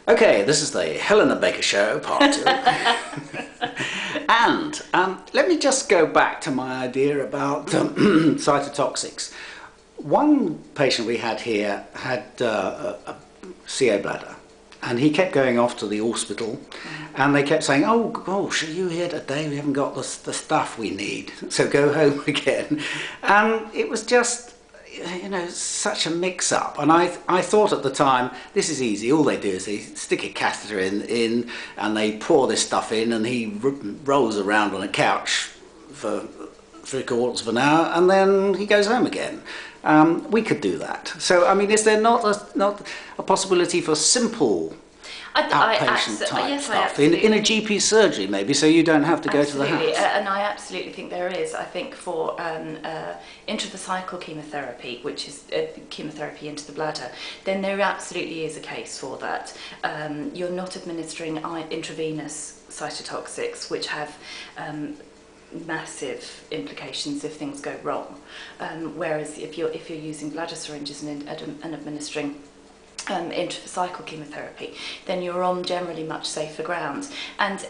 Okay, this is the Helena Baker Show, part two. And let me just go back to my idea about cytotoxics. One patient we had here had a CA bladder, and he kept going off to the hospital, and they kept saying, "Oh gosh, are you here today? We haven't got the stuff we need, so go home again." And it was just, you know, such a mix-up. And I thought at the time, this is easy. All they do is they stick a catheter in and they pour this stuff in, and he rolls around on a couch for 3/4 of an hour, and then he goes home again. We could do that. So, I mean, is there not a possibility for simple outpatient type stuff in a GP surgery, maybe, so you don't have to go to the house? And I absolutely think there is. I think for intravesical chemotherapy, which is chemotherapy into the bladder, then there absolutely is a case for that. You're not administering intravenous cytotoxics, which have massive implications if things go wrong. Whereas if you're using bladder syringes and administering intravesical chemotherapy, then you're on generally much safer ground, and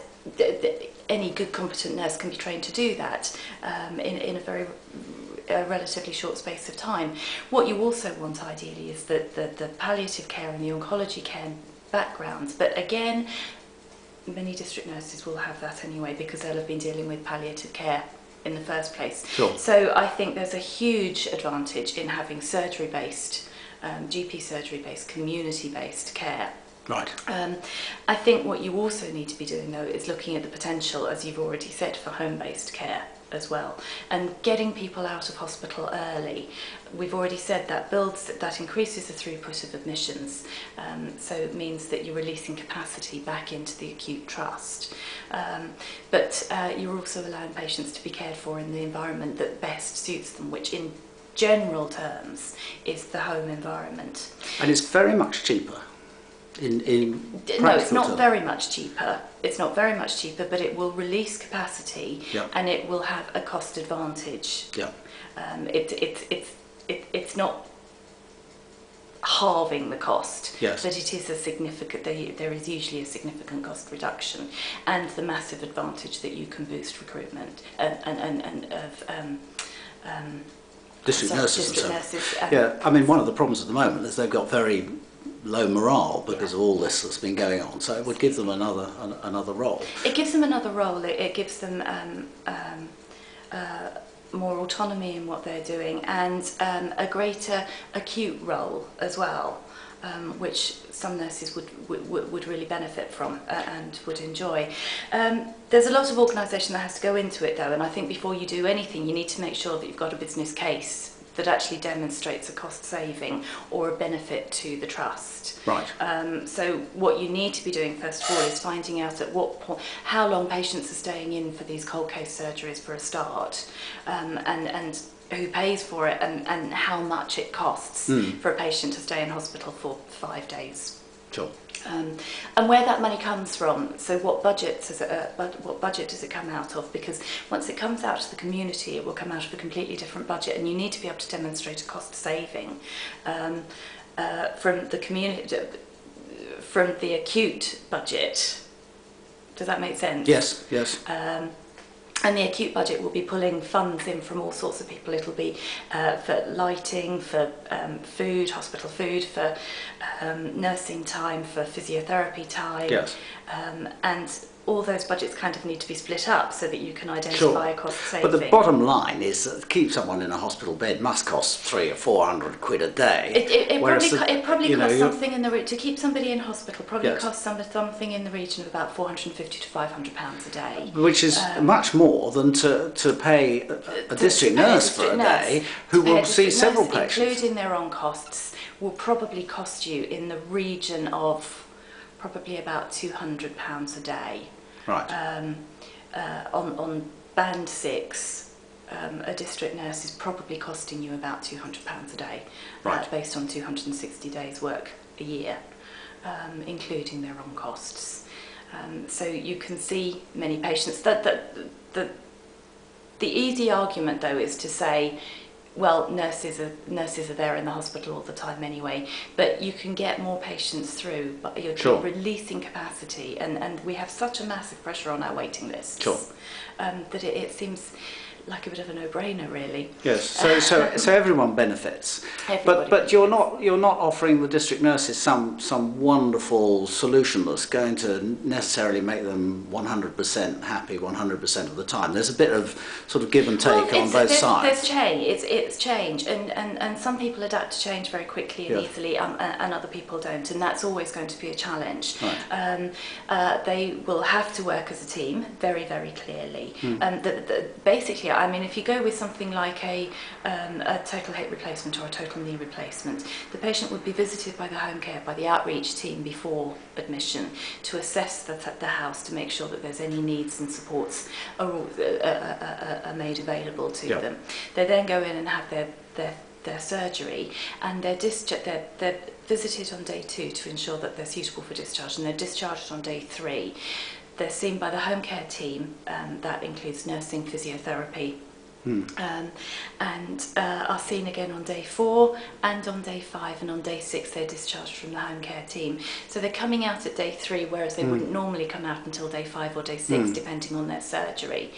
any good competent nurse can be trained to do that in a relatively short space of time. What you also want ideally is the palliative care and the oncology care background, but again, many district nurses will have that anyway because they'll have been dealing with palliative care in the first place. Sure. So I think there's a huge advantage in having surgery-based, GP surgery-based, community-based care. Right. I think what you also need to be doing, though, is looking at the potential, as you've already said, for home-based care as well, and getting people out of hospital early. We've already said that increases the throughput of admissions, so it means that you're releasing capacity back into the acute trust, but you're also allowing patients to be cared for in the environment that best suits them, which in general terms is the home environment. And it's very much cheaper. No, it's not very much cheaper. It's not very much cheaper, but it will release capacity, yep, and it will have a cost advantage. Yep. It's not halving the cost, yes, but it is a significant. There is usually a significant cost reduction, and the massive advantage that you can boost recruitment district nurses. Yeah, I mean, one of the problems at the moment is they've got very low morale because of all this that's been going on, so it would give them another role. It gives them another role. It gives them more autonomy in what they're doing, and a greater acute role as well, which some nurses would really benefit from and would enjoy. There's a lot of organisation that has to go into it, though, and I think before you do anything, you need to make sure that you've got a business case that actually demonstrates a cost saving or a benefit to the trust. Right. So what you need to be doing first of all is finding out at what point, how long patients are staying in for these cold case surgeries for a start, and who pays for it, and how much it costs for a patient to stay in hospital for 5 days. Sure. And where that money comes from. So what budget does it come out of? Because once it comes out to the community, it will come out of a completely different budget, and you need to be able to demonstrate a cost saving from the community, from the acute budget. Does that make sense? Yes. Yes. And the acute budget will be pulling funds in from all sorts of people. It'll be for lighting, for food, hospital food, for nursing time, for physiotherapy time. Yes. And all those budgets kind of need to be split up so that you can identify a cost saving. But the bottom line is that to keep someone in a hospital bed must cost 300 or 400 quid a day. It probably costs something in the to keep somebody in hospital. Probably costs something in the region of about £450 to £500 a day, which is much more than to pay a district nurse for a day, who will see several patients, including their own costs. Will probably cost you in the region of probably about £200 a day. Right. On band 6, a district nurse is probably costing you about £200 a day, right, based on 260 days work a year, including their own costs. So you can see many patients. The easy argument, though, is to say well, nurses are there in the hospital all the time anyway, but you can get more patients through, but you're Sure. releasing capacity, and we have such a massive pressure on our waiting lists, Sure. that it seems like a bit of a no-brainer, really. Yes, so everyone benefits. Everybody But you're not offering the district nurses some wonderful solution that's going to necessarily make them 100% happy 100% of the time. There's a bit of sort of give and take on both sides. There's change. It's change, and some people adapt to change very quickly and Yeah. easily, and other people don't, and that's always going to be a challenge. Right. They will have to work as a team very, very clearly. Basically, I mean, if you go with something like a total hip replacement or a total knee replacement, the patient would be visited by the home care, by the outreach team before admission to assess the house to make sure that there's any needs and supports are made available to Yeah. them. They then go in and have their surgery, and they're visited on day 2 to ensure that they're suitable for discharge, and they're discharged on day 3. They're seen by the home care team, that includes nursing, physiotherapy, and are seen again on day 4 and on day 5, and on day 6 they're discharged from the home care team. So they're coming out at day 3, whereas they wouldn't normally come out until day 5 or day 6, depending on their surgery.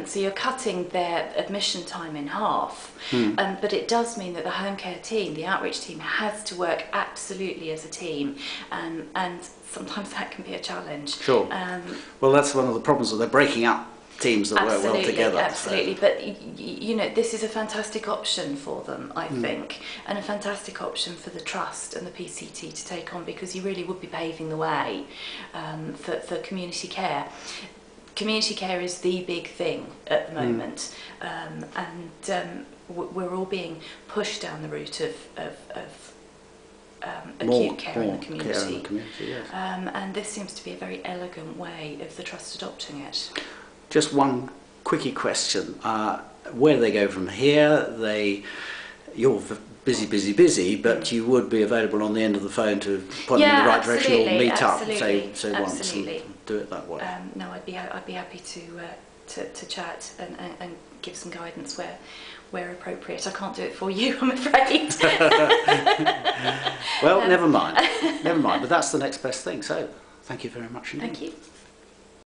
So you're cutting their admission time in half, but it does mean that the home care team, the outreach team, has to work absolutely as a team, and sometimes that can be a challenge. Sure. Well, that's one of the problems, that they're breaking up teams that work well together. Absolutely, but you know, this is a fantastic option for them, I think, and a fantastic option for the trust and the PCT to take on, because you really would be paving the way for community care. Community care is the big thing at the moment, and we're all being pushed down the route of acute care in the community. Care in the community, yes. And this seems to be a very elegant way of the trust adopting it. Just one quickie question. Where do they go from here? You're busy, but you would be available on the end of the phone to point them in the right direction, or meet up, say once, and do it that way. No, I'd be happy to chat and give some guidance where appropriate. I can't do it for you, I'm afraid. Well, never mind. But that's the next best thing. So, thank you very much indeed. Thank you.